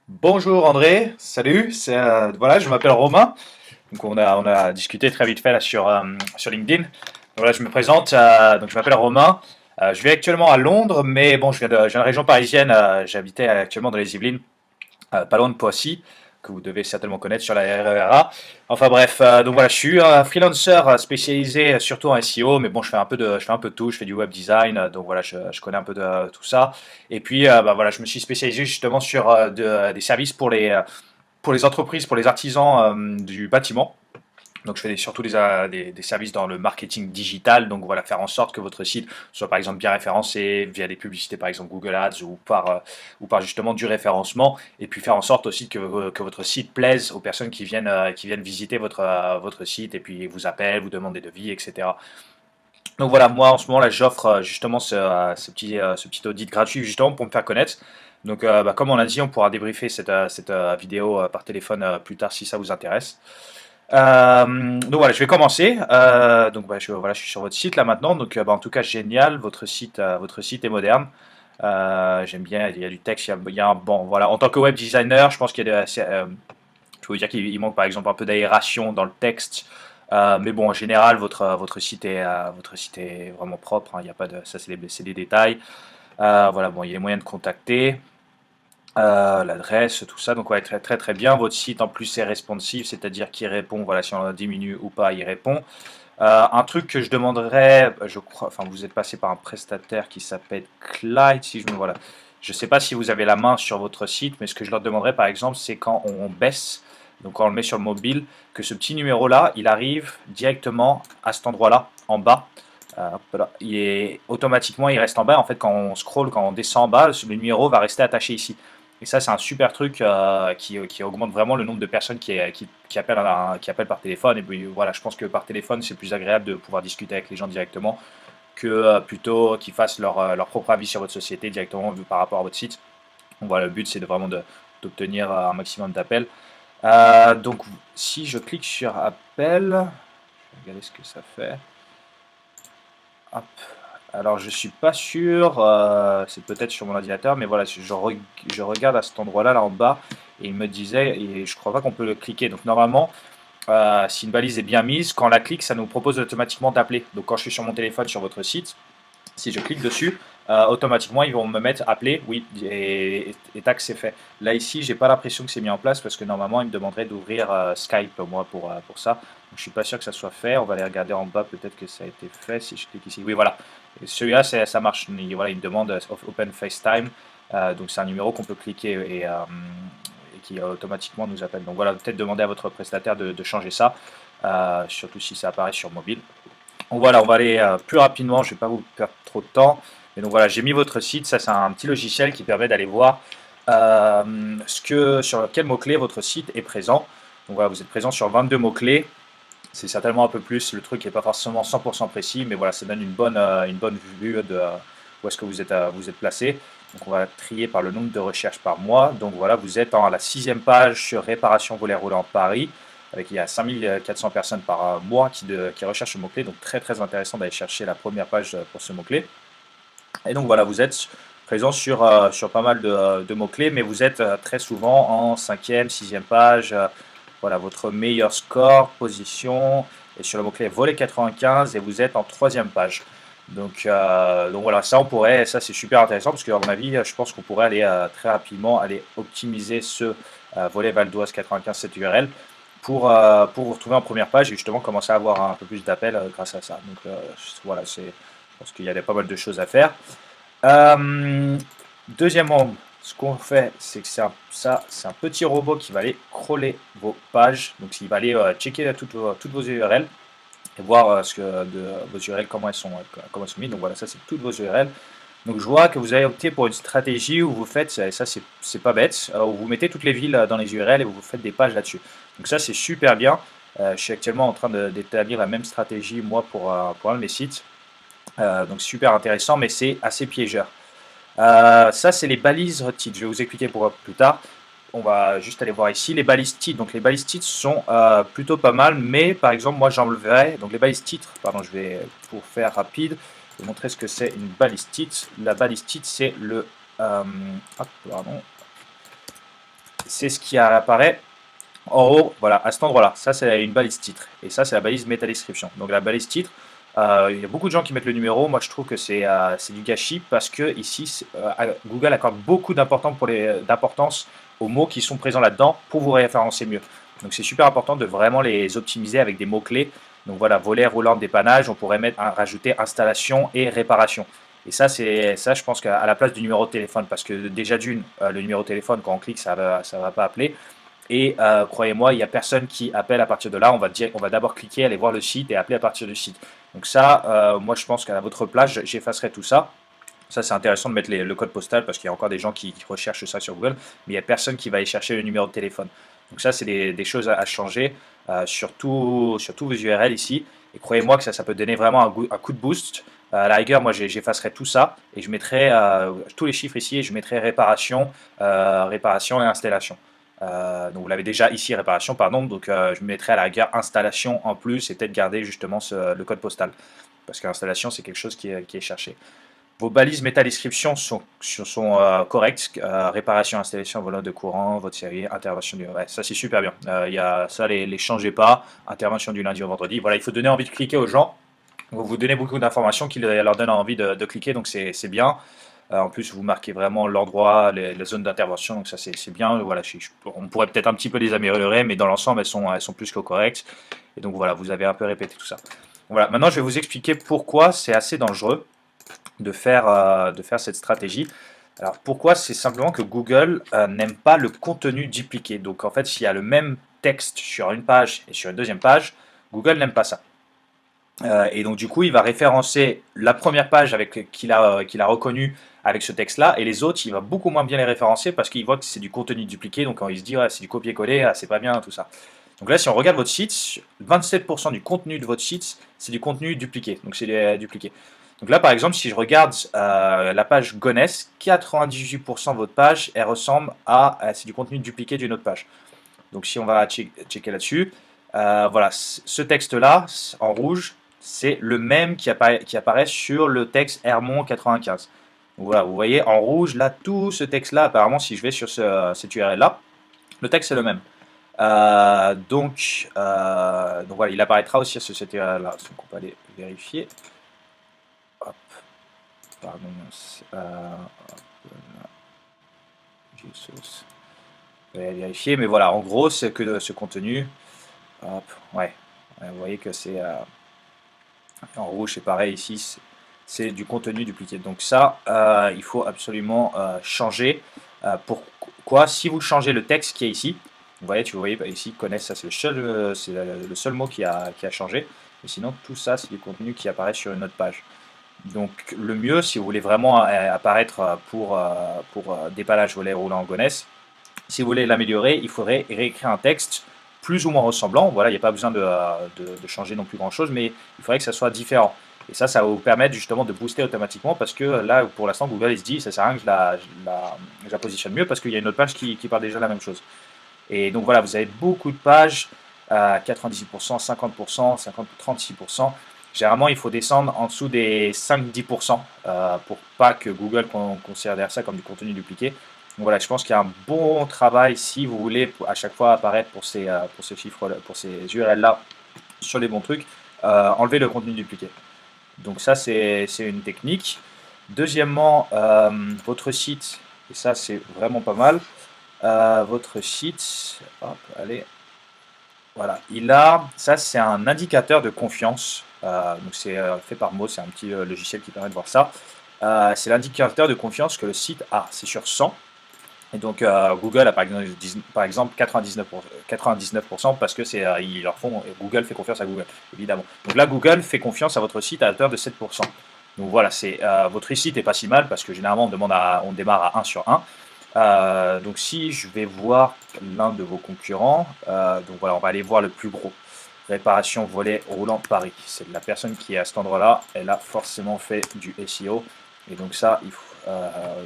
Bonjour André, salut, voilà, je m'appelle Romain. Donc on a discuté très vite fait là sur LinkedIn. Voilà, je me présente, donc je m'appelle Romain. Je vis actuellement à Londres, mais bon, je viens de la région parisienne. J'habitais actuellement dans les Yvelines, pas loin de Poissy, que vous devez certainement connaître sur la RERA. Enfin bref, donc voilà, je suis un freelancer spécialisé surtout en SEO, mais bon, je fais un peu de tout, je fais du web design, donc voilà, je connais un peu de tout ça. Et puis, bah voilà, je me suis spécialisé justement sur des services pour les entreprises, pour les artisans du bâtiment. Donc je fais surtout des services dans le marketing digital, donc voilà, faire en sorte que votre site soit par exemple bien référencé via des publicités par exemple Google Ads ou par justement du référencement, et puis faire en sorte aussi que votre site plaise aux personnes qui viennent visiter votre site et puis vous appellent, vous demandent des devis, etc. Donc voilà, moi en ce moment là j'offre justement ce petit audit gratuit justement pour me faire connaître. Donc bah, comme on l'a dit, on pourra débriefer cette vidéo par téléphone plus tard si ça vous intéresse. Donc voilà, je vais commencer. Donc bah, voilà, je suis sur votre site là maintenant. Donc bah, en tout cas, génial. Votre site est moderne. J'aime bien. Il y a du texte. Il y a un bon. Voilà. En tant que web designer, je pense qu'il y a je peux vous dire qu'il manque par exemple un peu d'aération dans le texte. Mais bon, en général, votre site est vraiment propre, hein. Il y a pas de, ça c'est des détails. Voilà, bon, il y a les moyens de contacter. L'adresse, tout ça. Donc ouais, très très très bien. Votre site en plus est responsive, c'est-à-dire qu'il répond, voilà, si on en diminue ou pas, il répond. Un truc que je demanderais, je crois, enfin vous êtes passé par un prestataire qui s'appelle Clyde, si je me voilà. Je ne sais pas si vous avez la main sur votre site, mais ce que je leur demanderais par exemple, c'est quand on baisse, donc quand on le met sur le mobile, que ce petit numéro-là, il arrive directement à cet endroit-là, en bas. Voilà. Automatiquement, il reste en bas. En fait, quand on scroll, quand on descend en bas, le numéro va rester attaché ici. Et ça, c'est un super truc qui augmente vraiment le nombre de personnes qui appellent par téléphone. Et puis voilà, je pense que par téléphone, c'est plus agréable de pouvoir discuter avec les gens directement que plutôt qu'ils fassent leur propre avis sur votre société directement par rapport à votre site. Donc voilà, le but, c'est d'obtenir un maximum d'appels. Donc, si je clique sur appel, je vais regarder ce que ça fait. Hop. Alors, je suis pas sûr, c'est peut-être sur mon ordinateur, mais voilà, je regarde à cet endroit-là, là en bas, et il me disait, et je crois pas qu'on peut le cliquer. Donc, normalement, si une balise est bien mise, quand on la clique, ça nous propose automatiquement d'appeler. Donc, quand je suis sur mon téléphone sur votre site, si je clique dessus, automatiquement ils vont me mettre appeler, oui, et tac, c'est fait. Là ici, j'ai pas l'impression que c'est mis en place parce que normalement, il me demanderait d'ouvrir Skype moi pour ça. Donc, je suis pas sûr que ça soit fait. On va aller regarder en bas, peut-être que ça a été fait. Si je clique ici, oui, voilà. Celui-là, ça marche. Voilà, il me demande Open FaceTime. Donc, c'est un numéro qu'on peut cliquer et qui automatiquement nous appelle. Donc voilà, peut-être demander à votre prestataire de changer ça, surtout si ça apparaît sur mobile. Donc voilà, on va aller plus rapidement, je ne vais pas vous perdre trop de temps. Et donc voilà, j'ai mis votre site, ça c'est un petit logiciel qui permet d'aller voir sur quel mot-clé votre site est présent. Donc voilà, vous êtes présent sur 22 mots-clés, c'est certainement un peu plus, le truc n'est pas forcément 100% précis, mais voilà, ça donne une bonne vue de où est-ce que vous êtes placé. Donc on va trier par le nombre de recherches par mois. Donc voilà, vous êtes à la 6e page sur réparation volet roulant Paris. Il y a 5400 personnes par mois qui recherchent ce mot-clé, donc très très intéressant d'aller chercher la première page pour ce mot-clé. Et donc voilà, vous êtes présent sur pas mal de mots-clés, mais vous êtes très souvent en 5e, 6e page. Voilà, votre meilleur score, position, et sur le mot-clé volet 95, et vous êtes en 3e page. Donc voilà, ça c'est super intéressant, parce qu'à mon avis, je pense qu'on pourrait aller très rapidement aller optimiser ce volet Val d'Oise 95, cette URL, pour vous retrouver en première page et justement commencer à avoir un peu plus d'appels grâce à ça. Donc voilà, je pense qu'il y a pas mal de choses à faire. Deuxièmement, ce qu'on fait, c'est que c'est un petit robot qui va aller crawler vos pages. Donc il va aller checker toutes vos URL et voir vos URL, comment elles sont mises. Donc voilà, ça c'est toutes vos URL. Donc je vois que vous avez opté pour une stratégie où vous faites, et ça c'est pas bête, où vous mettez toutes les villes dans les URL et vous faites des pages là-dessus. Donc ça c'est super bien. Je suis actuellement en train d'établir la même stratégie moi pour un de mes sites. Donc super intéressant, mais c'est assez piégeur. Ça c'est les balises titres. Je vais vous expliquer pourquoi plus tard. On va juste aller voir ici les balises titres. Donc les balises titres sont plutôt pas mal, mais par exemple moi j'enleverais. Donc les balises titres, pardon, je vais pour faire rapide vous montrer ce que c'est une balise titre. La balise titre c'est le hop, pardon. c'est ce qui apparaît en haut, voilà, à cet endroit-là. Ça, c'est une balise titre. Et ça, c'est la balise métadescription. Donc la balise titre, il y a beaucoup de gens qui mettent le numéro. Moi, je trouve que c'est du gâchis parce que ici, Google accorde beaucoup d'importance aux mots qui sont présents là-dedans pour vous référencer mieux. Donc c'est super important de vraiment les optimiser avec des mots-clés. Donc voilà, volet, roulant, dépannage, on pourrait rajouter installation et réparation. Et ça, je pense qu'à la place du numéro de téléphone, parce que déjà d'une, le numéro de téléphone, quand on clique, ça va pas appeler. Et croyez-moi, il n'y a personne qui appelle à partir de là. On va d'abord cliquer, aller voir le site et appeler à partir du site. Donc ça, moi je pense qu'à votre place, j'effacerai tout ça. Ça, c'est intéressant de mettre le code postal parce qu'il y a encore des gens qui recherchent ça sur Google, mais il n'y a personne qui va aller chercher le numéro de téléphone. Donc ça, c'est des choses à changer sur tous vos URL ici. Et croyez-moi que ça peut donner vraiment un coup de boost. À la rigueur, moi, j'effacerai tout ça et je mettrai tous les chiffres ici et je mettrai réparation et installation. Donc vous l'avez déjà ici, réparation, pardon. Donc je mettrai à la rigueur installation en plus et peut-être garder justement le code postal. Parce qu'installation, c'est quelque chose qui est cherché. Vos balises métadescription sont correctes. Réparation, installation, volume de courant, votre série, intervention du... Ouais, ça c'est super bien. Ça, les changez pas. Intervention du lundi au vendredi. Voilà, il faut donner envie de cliquer aux gens. Vous donnez beaucoup d'informations qui leur donnent envie de cliquer, donc c'est bien. En plus, vous marquez vraiment l'endroit, les zones d'intervention, donc ça c'est bien. Voilà, on pourrait peut-être un petit peu les améliorer, mais dans l'ensemble, elles sont plus que correctes. Et donc voilà, vous avez un peu répété tout ça. Voilà, maintenant je vais vous expliquer pourquoi c'est assez dangereux de faire cette stratégie. Alors pourquoi? C'est simplement que Google n'aime pas le contenu dupliqué. Donc en fait, s'il y a le même texte sur une page et sur une deuxième page, Google n'aime pas ça. Et donc du coup, il va référencer la première page qu'il a reconnue avec ce texte-là, et les autres, il va beaucoup moins bien les référencer parce qu'il voit que c'est du contenu dupliqué, donc quand il se dit c'est du copier-coller, c'est pas bien, tout ça. Donc là, si on regarde votre site, 27% du contenu de votre site, c'est du contenu dupliqué, donc c'est dupliqué. Donc là, par exemple, si je regarde la page Gones, 98% de votre page, elle ressemble c'est du contenu dupliqué d'une autre page. Donc si on va checker là-dessus, voilà, ce texte-là, en rouge, c'est le même qui apparaît sur le texte Hermont 95. Donc voilà, vous voyez en rouge, là, tout ce texte-là, apparemment, si je vais sur cette URL-là, le texte est le même. Donc voilà, il apparaîtra aussi sur cette URL-là. Donc on peut aller vérifier. Hop, pardon. Je vais vérifier, mais voilà, en gros, c'est que ce contenu. Hop, ouais. Vous voyez que c'est en rouge, c'est pareil ici, c'est du contenu dupliqué. Donc ça, il faut absolument changer. Pourquoi? Si vous changez le texte qui est ici, vous voyez ici, connaissent, ça c'est le seul mot qui a changé. Mais sinon, tout ça, c'est du contenu qui apparaît sur une autre page. Donc le mieux, si vous voulez vraiment apparaître pour dépannage volet roulant gonesse, si vous voulez l'améliorer, il faudrait réécrire un texte plus ou moins ressemblant. Voilà, il n'y a pas besoin de changer non plus grand-chose, mais il faudrait que ça soit différent. Et ça va vous permettre justement de booster automatiquement parce que là, pour l'instant, Google il se dit ça sert à rien que je la positionne mieux parce qu'il y a une autre page qui parle déjà la même chose. Et donc voilà, vous avez beaucoup de pages, 98%, 50%, 50, 36%. Généralement, il faut descendre en dessous des 5-10% pour pas que Google considère ça comme du contenu dupliqué. Donc voilà, je pense qu'il y a un bon travail si vous voulez à chaque fois apparaître pour ces chiffres, pour ces URL-là sur les bons trucs, enlever le contenu dupliqué. Donc ça, c'est une technique. Deuxièmement, votre site, et ça c'est vraiment pas mal, votre site, hop, allez, voilà, ça c'est un indicateur de confiance, donc c'est fait par Mo, c'est un petit logiciel qui permet de voir ça. C'est l'indicateur de confiance que le site a, c'est sur 100. Et donc Google a par exemple 99% parce que Google fait confiance à Google, évidemment. Donc là, Google fait confiance à votre site à hauteur de 7%. Donc voilà, votre site n'est pas si mal parce que généralement on démarre à 1 sur 1. Donc si je vais voir l'un de vos concurrents, donc voilà, on va aller voir le plus gros. Réparation volet roulant Paris. C'est la personne qui est à cet endroit-là, elle a forcément fait du SEO. Et donc ça,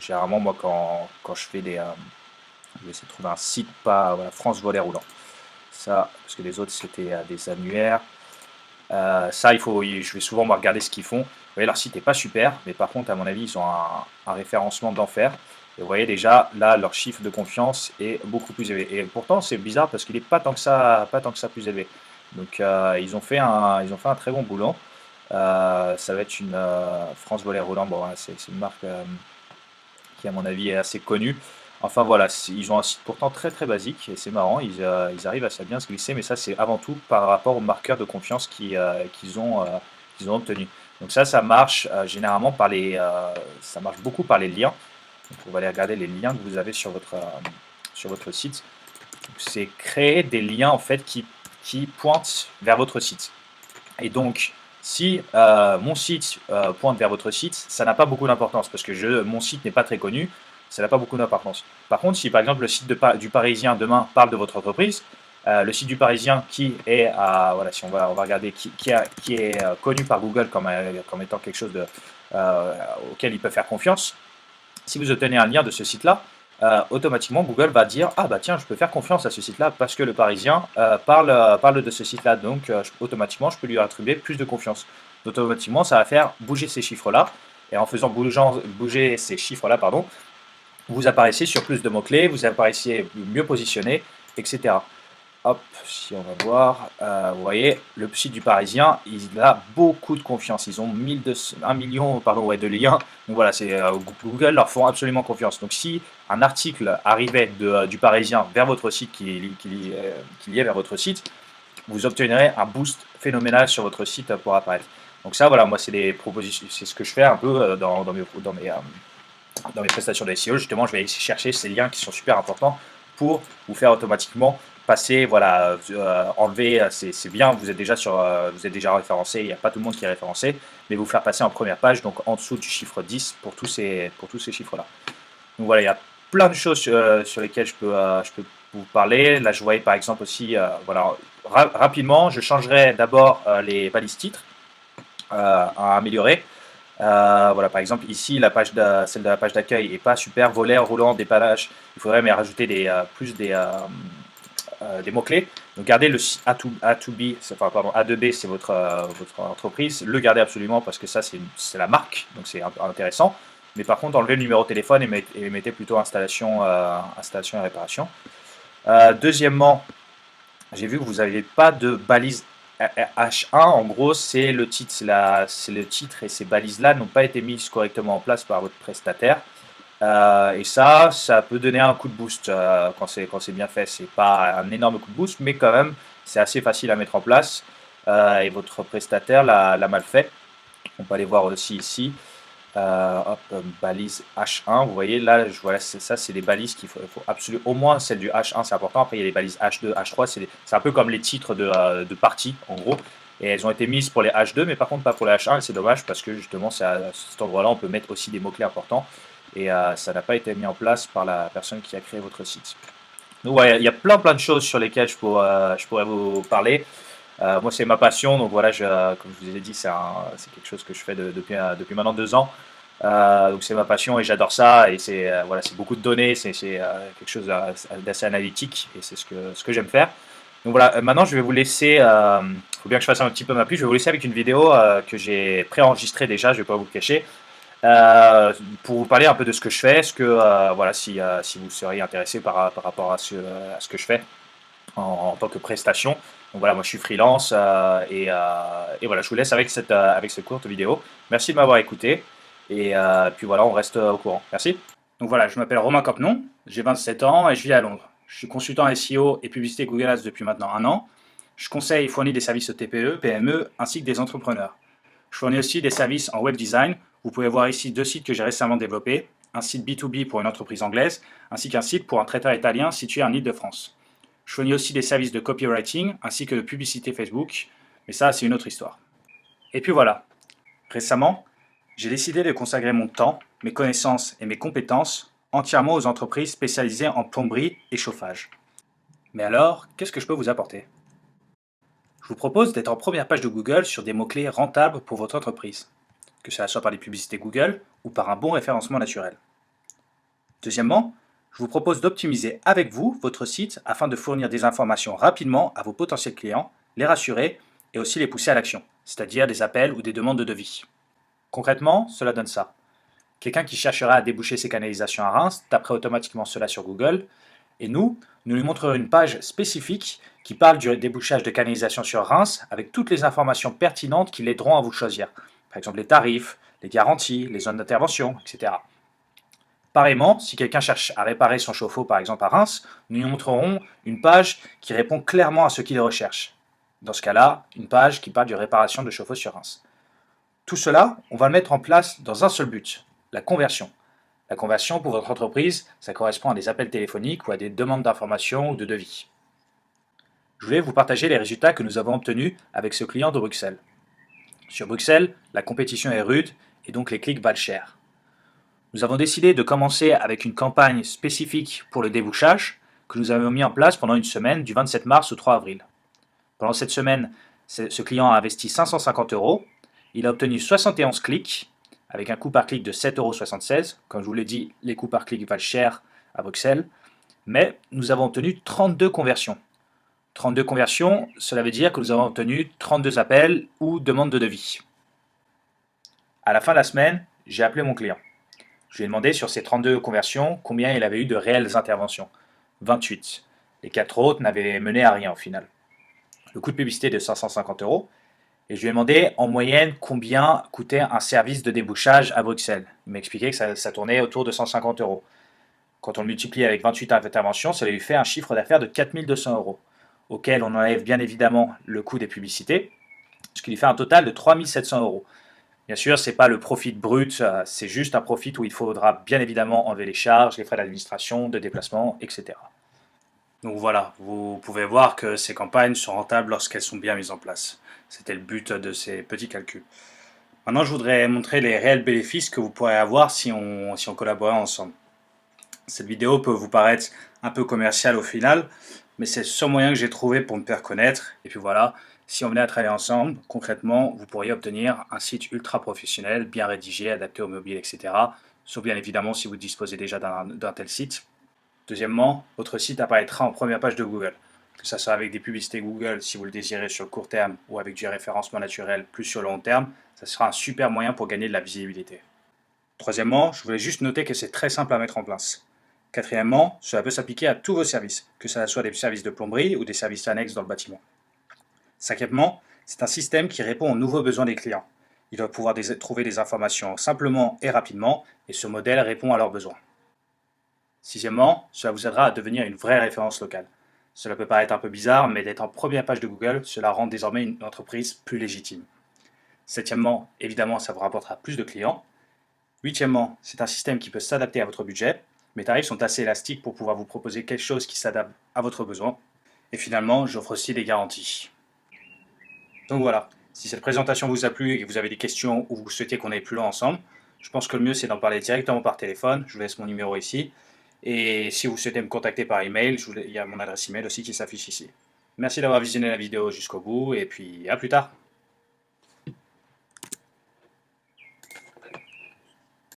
généralement moi quand je fais je vais essayer de trouver un site pas voilà, France volet roulant. Ça, parce que les autres c'était des annuaires. Ça, je vais souvent regarder ce qu'ils font. Vous voyez, leur site n'est pas super, mais par contre, à mon avis, ils ont un référencement d'enfer. Et vous voyez déjà, là, leur chiffre de confiance est beaucoup plus élevé. Et pourtant, c'est bizarre parce qu'il n'est pas tant que ça plus élevé. Donc, ils ont fait un très bon boulot. Ça va être une France Volley Roland. Bon, voilà, c'est une marque qui, à mon avis, est assez connue. Enfin voilà, ils ont un site pourtant très très basique et c'est marrant, ils arrivent à ça bien se glisser, mais ça c'est avant tout par rapport aux marqueurs de confiance qu'ils ont obtenus. Donc ça marche généralement ça marche beaucoup par les liens. Donc on va aller regarder les liens que vous avez sur votre site. C'est créer des liens en fait qui pointent vers votre site. Et donc, si mon site pointe vers votre site, ça n'a pas beaucoup d'importance parce que mon site n'est pas très connu, ça n'a pas beaucoup d'importance. Par contre, si par exemple le site du Parisien demain parle de votre entreprise, le site du Parisien qui est, voilà, si on va regarder, qui est connu par Google comme étant quelque chose auquel il peut faire confiance, si vous obtenez un lien de ce site-là, automatiquement Google va dire ah bah tiens je peux faire confiance à ce site-là parce que le Parisien parle de ce site-là, donc automatiquement je peux lui attribuer plus de confiance. Automatiquement ça va faire bouger ces chiffres-là et en faisant bouger ces chiffres-là, pardon, vous apparaissez sur plus de mots-clés, vous apparaissez mieux positionné, etc. Hop, si on va voir, vous voyez, le site du Parisien, il a beaucoup de confiance. Ils ont 1 million pardon, ouais, de liens. Donc voilà, Google leur font absolument confiance. Donc si un article arrivait du Parisien vers votre site, qui liait vers votre site, vous obtiendrez un boost phénoménal sur votre site pour apparaître. Donc ça, voilà, moi, c'est des propositions, c'est ce que je fais un peu dans mes prestations de SEO. Justement, je vais chercher ces liens qui sont super importants pour vous faire automatiquement passer, voilà, enlever, c'est bien, vous êtes déjà référencé, il n'y a pas tout le monde qui est référencé, mais vous faire passer en première page, donc en dessous du chiffre 10 pour tous ces chiffres-là. Donc voilà, il y a plein de choses sur lesquelles je peux vous parler. Là, je voyais par exemple aussi, voilà, rapidement, je changerai d'abord les balises titres à améliorer. Voilà, par exemple, ici, celle de la page d'accueil n'est pas super. Volet, roulant, dépannage. Il faudrait mais rajouter des mots-clés. Donc, gardez le A2B, enfin, pardon, A2B, c'est votre entreprise. Le gardez absolument parce que ça, c'est la marque. Donc, c'est intéressant. Mais par contre, enlevez le numéro de téléphone et mettez plutôt installation et réparation. Deuxièmement, j'ai vu que vous n'avez pas de balise H1. En gros, c'est le titre, c'est le titre et ces balises-là n'ont pas été mises correctement en place par votre prestataire. Et ça peut donner un coup de boost quand c'est bien fait. C'est pas un énorme coup de boost, mais quand même, c'est assez facile à mettre en place. Et votre prestataire l'a mal fait. On peut aller voir aussi ici. Hop, balise H1, vous voyez là, voilà, ça c'est les balises qu'il faut absolument, au moins celle du H1 c'est important, après il y a les balises H2, H3, c'est un peu comme les titres de partie en gros, et elles ont été mises pour les H2 mais par contre pas pour les H1 et c'est dommage parce que justement à cet endroit là on peut mettre aussi des mots-clés importants et ça n'a pas été mis en place par la personne qui a créé votre site. Donc ouais, il y a plein de choses sur lesquelles je pourrais vous parler. Moi, c'est ma passion, donc voilà, comme je vous ai dit, c'est quelque chose que je fais depuis maintenant 2 ans. Donc c'est ma passion et j'adore ça. Et voilà, c'est beaucoup de données, c'est quelque chose d'assez analytique et c'est ce que j'aime faire. Donc voilà, maintenant je vais vous laisser. Il faut bien que je fasse un petit peu ma pub. Je vais vous laisser avec une vidéo que j'ai préenregistrée déjà. Je ne vais pas vous le cacher. Pour vous parler un peu de ce que je fais, voilà, si vous seriez intéressé par rapport à ce que je fais en tant que prestation. Donc voilà, moi je suis freelance et voilà, je vous laisse avec cette courte vidéo. Merci de m'avoir écouté et puis voilà, on reste au courant. Merci. Donc voilà, je m'appelle Romain Campenon, j'ai 27 ans et je vis à Londres. Je suis consultant SEO et publicité Google Ads depuis maintenant 1 an. Je conseille et fournis des services aux TPE, PME ainsi que des entrepreneurs. Je fournis aussi des services en web design. Vous pouvez voir ici 2 sites que j'ai récemment développés. Un site B2B pour une entreprise anglaise ainsi qu'un site pour un traiteur italien situé en Île-de-France. Je fournis aussi des services de copywriting ainsi que de publicité Facebook, mais ça c'est une autre histoire. Et puis voilà, récemment, j'ai décidé de consacrer mon temps, mes connaissances et mes compétences entièrement aux entreprises spécialisées en plomberie et chauffage. Mais alors, qu'est-ce que je peux vous apporter? Je vous propose d'être en première page de Google sur des mots-clés rentables pour votre entreprise, que cela soit par des publicités Google ou par un bon référencement naturel. Deuxièmement, je vous propose d'optimiser avec vous votre site afin de fournir des informations rapidement à vos potentiels clients, les rassurer et aussi les pousser à l'action, c'est-à-dire des appels ou des demandes de devis. Concrètement, cela donne ça. Quelqu'un qui cherchera à déboucher ses canalisations à Reims taperait automatiquement cela sur Google. Et nous lui montrerons une page spécifique qui parle du débouchage de canalisation sur Reims avec toutes les informations pertinentes qui l'aideront à vous choisir. Par exemple les tarifs, les garanties, les zones d'intervention, etc. Pareillement, si quelqu'un cherche à réparer son chauffe-eau par exemple à Reims, nous lui montrerons une page qui répond clairement à ce qu'il recherche. Dans ce cas-là, une page qui parle de réparation de chauffe-eau sur Reims. Tout cela, on va le mettre en place dans un seul but, la conversion. La conversion pour votre entreprise, ça correspond à des appels téléphoniques ou à des demandes d'informations ou de devis. Je voulais vous partager les résultats que nous avons obtenus avec ce client de Bruxelles. Sur Bruxelles, la compétition est rude et donc les clics valent cher. Nous avons décidé de commencer avec une campagne spécifique pour le débouchage que nous avons mis en place pendant une semaine du 27 mars au 3 avril. Pendant cette semaine, ce client a investi 550 euros. Il a obtenu 71 clics avec un coût par clic de 7,76 €. Comme je vous l'ai dit, les coûts par clic valent cher à Bruxelles. Mais nous avons obtenu 32 conversions. 32 conversions, cela veut dire que nous avons obtenu 32 appels ou demandes de devis. À la fin de la semaine, j'ai appelé mon client. Je lui ai demandé sur ces 32 conversions combien il avait eu de réelles interventions. 28. Les 4 autres n'avaient mené à rien au final. Le coût de publicité est de 550 euros. Et je lui ai demandé en moyenne combien coûtait un service de débouchage à Bruxelles. Il m'a expliqué que ça tournait autour de 150 euros. Quand on le multiplie avec 28 interventions, ça lui fait un chiffre d'affaires de 4200 euros, auquel on enlève bien évidemment le coût des publicités, ce qui lui fait un total de 3700 euros. Bien sûr, ce n'est pas le profit brut, c'est juste un profit où il faudra bien évidemment enlever les charges, les frais d'administration, de déplacement, etc. Donc voilà, vous pouvez voir que ces campagnes sont rentables lorsqu'elles sont bien mises en place. C'était le but de ces petits calculs. Maintenant, je voudrais montrer les réels bénéfices que vous pourrez avoir si on collaborait ensemble. Cette vidéo peut vous paraître un peu commerciale au final, mais c'est le seul moyen que j'ai trouvé pour me faire connaître. Et puis voilà, si on venait à travailler ensemble, concrètement, vous pourriez obtenir un site ultra professionnel, bien rédigé, adapté au mobile, etc. Sauf bien évidemment si vous disposez déjà d'un tel site. Deuxièmement, votre site apparaîtra en première page de Google, que ce soit avec des publicités Google si vous le désirez sur le court terme ou avec du référencement naturel plus sur le long terme, ça sera un super moyen pour gagner de la visibilité. Troisièmement, je voulais juste noter que c'est très simple à mettre en place. Quatrièmement, cela peut s'appliquer à tous vos services, que ce soit des services de plomberie ou des services annexes dans le bâtiment. Cinquièmement, c'est un système qui répond aux nouveaux besoins des clients. Ils doivent pouvoir trouver des informations simplement et rapidement, et ce modèle répond à leurs besoins. Sixièmement, cela vous aidera à devenir une vraie référence locale. Cela peut paraître un peu bizarre, mais d'être en première page de Google, cela rend désormais une entreprise plus légitime. Septièmement, évidemment, ça vous rapportera plus de clients. Huitièmement, c'est un système qui peut s'adapter à votre budget. Mes tarifs sont assez élastiques pour pouvoir vous proposer quelque chose qui s'adapte à votre besoin. Et finalement, j'offre aussi des garanties. Donc voilà, si cette présentation vous a plu et que vous avez des questions ou vous souhaitez qu'on aille plus loin ensemble, je pense que le mieux c'est d'en parler directement par téléphone. Je vous laisse mon numéro ici. Et si vous souhaitez me contacter par email, il y a mon adresse email aussi qui s'affiche ici. Merci d'avoir visionné la vidéo jusqu'au bout et puis à plus tard.